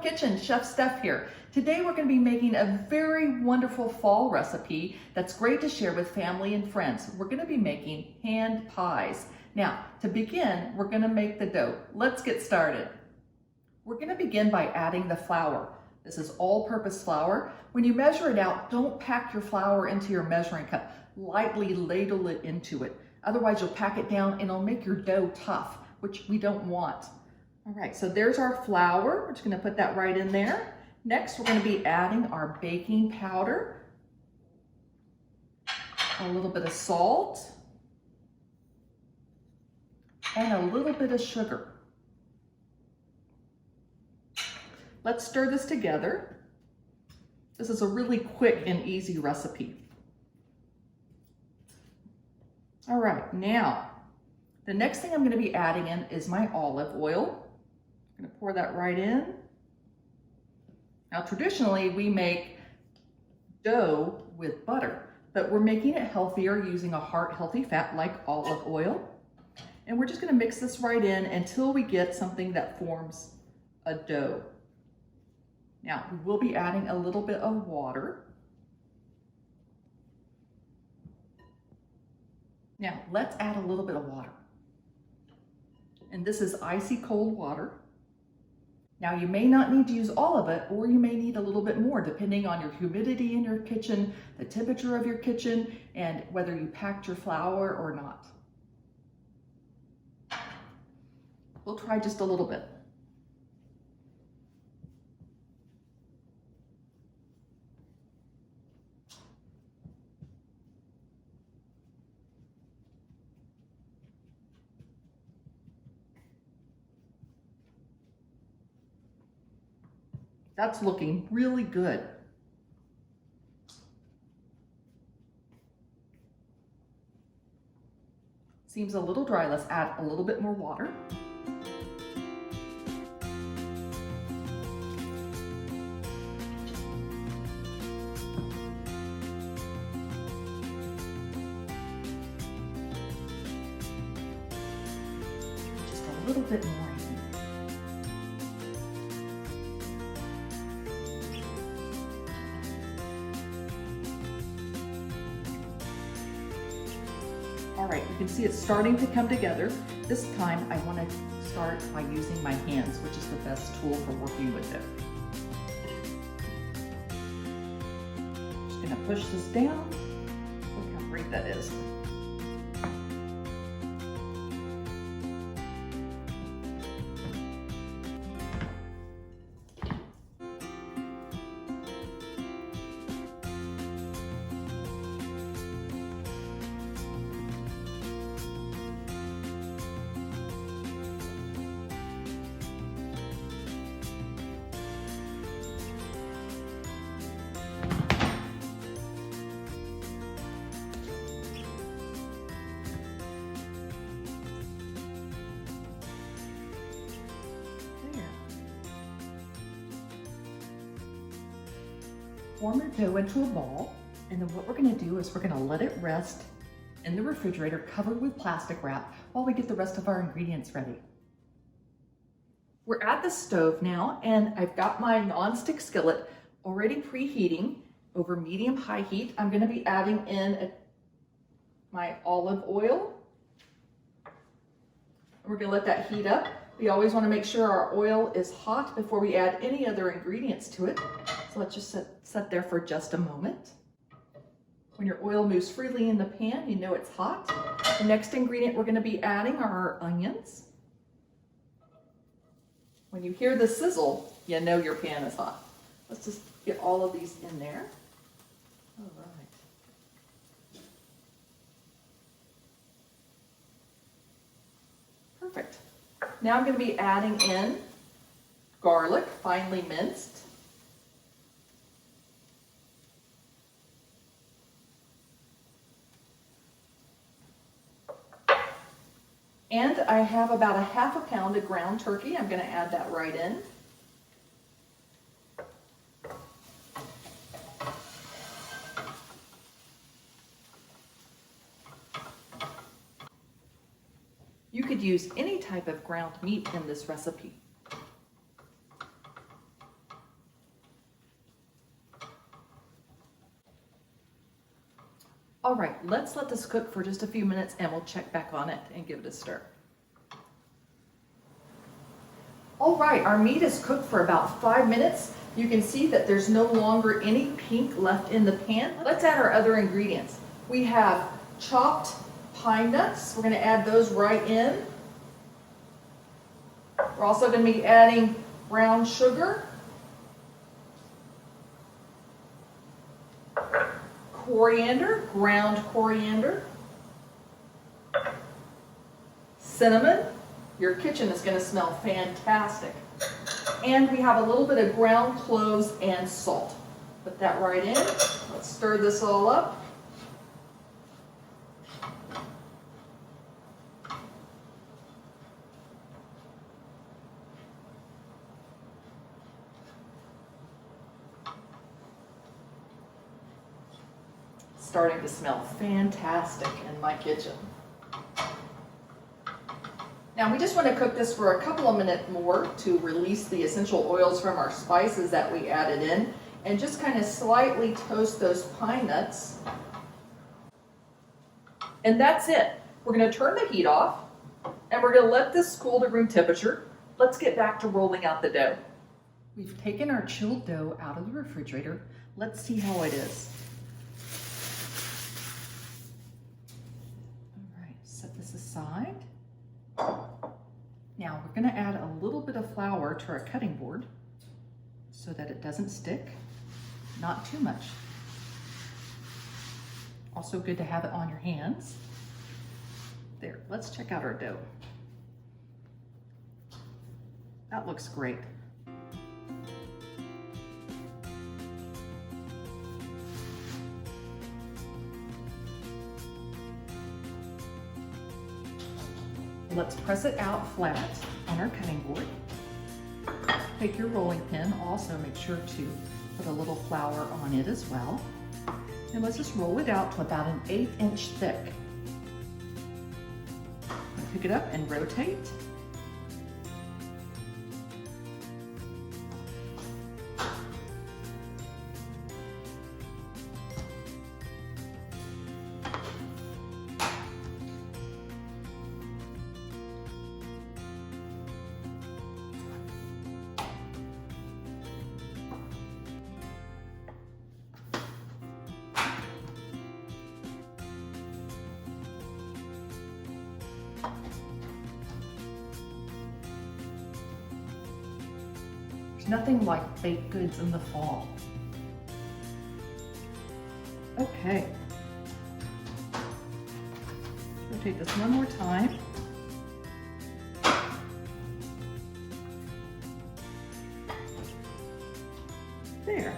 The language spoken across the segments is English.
Kitchen, Chef Steph here. Today we're going to be making a very wonderful fall recipe that's great to share with family and friends. We're going to be making hand pies. Now, to begin, we're going to make the dough. Let's get started. We're going to begin by adding the flour. This is all-purpose flour. When you measure it out, don't pack your flour into your measuring cup. Lightly ladle it into it. Otherwise, you'll pack it down and it'll make your dough tough, which we don't want. All right, so there's our flour. We're just gonna put that right in there. Next, we're gonna be adding our baking powder, a little bit of salt, and a little bit of sugar. Let's stir this together. This is a really quick and easy recipe. All right, now, the next thing I'm gonna be adding in is my olive oil. I'm gonna pour that right in. Now, traditionally, we make dough with butter, but we're making it healthier using a heart-healthy fat like olive oil. And we're just gonna mix this right in until we get something that forms a dough. Now, we will be adding a little bit of water. Now, let's add a little bit of water. And this is icy cold water. Now, you may not need to use all of it, or you may need a little bit more, depending on your humidity in your kitchen, the temperature of your kitchen, and whether you packed your flour or not. We'll try just a little bit. That's looking really good. Seems a little dry. Let's add a little bit more water. Just a little bit more. All right, you can see it's starting to come together. This time I want to start by using my hands, which is the best tool for working with it. Just gonna push this down. Look how great that is. Form your dough into a ball, and then what we're gonna do is we're gonna let it rest in the refrigerator covered with plastic wrap while we get the rest of our ingredients ready. We're at the stove now, and I've got my nonstick skillet already preheating over medium-high heat. I'm gonna be adding in my olive oil. We're gonna let that heat up. We always wanna make sure our oil is hot before we add any other ingredients to it. So let's just set there for just a moment. When your oil moves freely in the pan, you know it's hot. The next ingredient we're gonna be adding are our onions. When you hear the sizzle, you know your pan is hot. Let's just get all of these in there. All right. Perfect. Now I'm gonna be adding in garlic, finely minced. And I have about a ½ pound of ground turkey. I'm gonna add that right in. You could use any type of ground meat in this recipe. All right, let's let this cook for just a few minutes and we'll check back on it and give it a stir. All right, our meat is cooked for about 5 minutes. You can see that there's no longer any pink left in the pan. Let's add our other ingredients. We have chopped pine nuts. We're gonna add those right in. We're also gonna be adding brown sugar, coriander, ground coriander, cinnamon. Your kitchen is going to smell fantastic. And we have a little bit of ground cloves and salt. Put that right in. Let's stir this all up. Starting to smell fantastic in my kitchen. Now we just want to cook this for a couple of minutes more to release the essential oils from our spices that we added in, and just kind of slightly toast those pine nuts. And that's it. We're going to turn the heat off and we're going to let this cool to room temperature. Let's get back to rolling out the dough. We've taken our chilled dough out of the refrigerator. Let's see how it is. All right, set this aside. Now we're going to add a little bit of flour to our cutting board so that it doesn't stick, not too much. Also good to have it on your hands. There, let's check out our dough. That looks great. Let's press it out flat on our cutting board. Take your rolling pin, also make sure to put a little flour on it as well. And let's just roll it out to about an 1/8 inch thick. Pick it up and rotate. Nothing like baked goods in the fall. Okay. Rotate this one more time. There.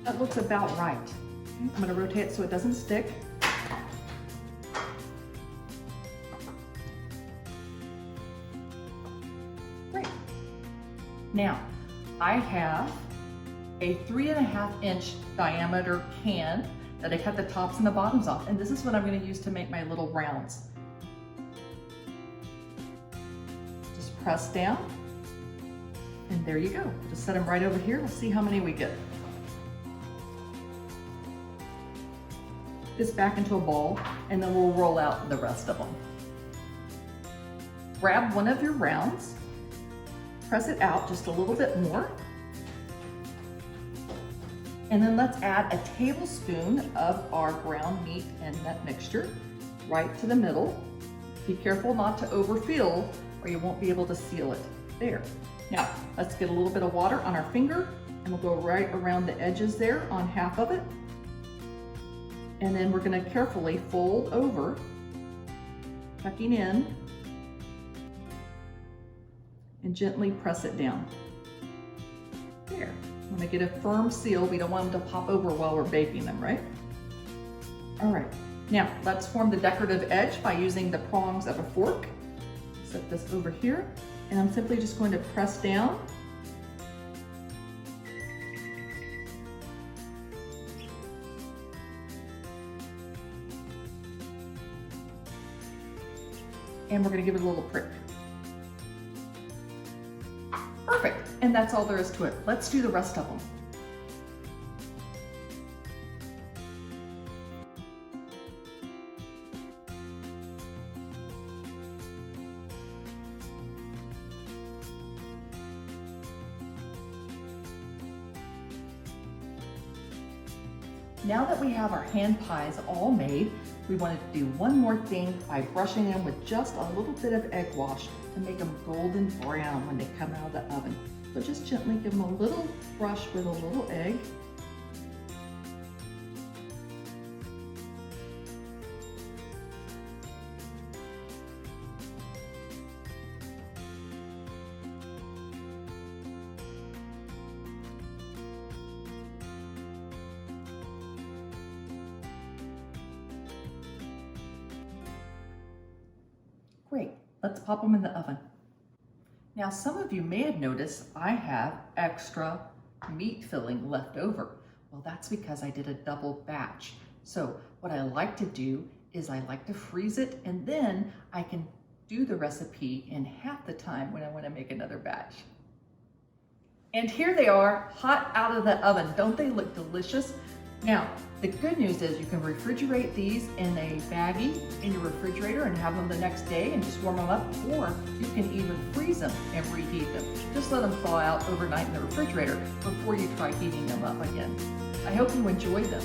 That looks about right. I'm going to rotate it so it doesn't stick. Great. Now, I have a 3.5 inch diameter can that I cut the tops and the bottoms off, and this is what I'm going to use to make my little rounds. Just press down, and there you go. Just set them right over here. Let's see how many we get. This back into a bowl, and then we'll roll out the rest of them. Grab one of your rounds, press it out just a little bit more. And then let's add a tablespoon of our ground meat and nut mixture right to the middle. Be careful not to overfill or you won't be able to seal it. There. Now, let's get a little bit of water on our finger and we'll go right around the edges there on half of it. And then we're going to carefully fold over, tucking in, and gently press it down. There. When they get a firm seal, we don't want them to pop over while we're baking them, right? All right, now let's form the decorative edge by using the prongs of a fork. Set this over here, and I'm simply just going to press down. And we're going to give it a little prick. Perfect, and that's all there is to it. Let's do the rest of them. Now that we have our hand pies all made, we want to do one more thing by brushing them with just a little bit of egg wash to make them golden brown when they come out of the oven. So just gently give them a little brush with a little egg. Great, let's pop them in the oven. Now, some of you may have noticed I have extra meat filling left over. Well, that's because I did a double batch. So what I like to do is I like to freeze it, and then I can do the recipe in half the time when I want to make another batch. And here they are, hot out of the oven. Don't they look delicious? Now, the good news is you can refrigerate these in a baggie in your refrigerator and have them the next day and just warm them up, or you can even freeze them and reheat them. Just let them thaw out overnight in the refrigerator before you try heating them up again. I hope you enjoyed them.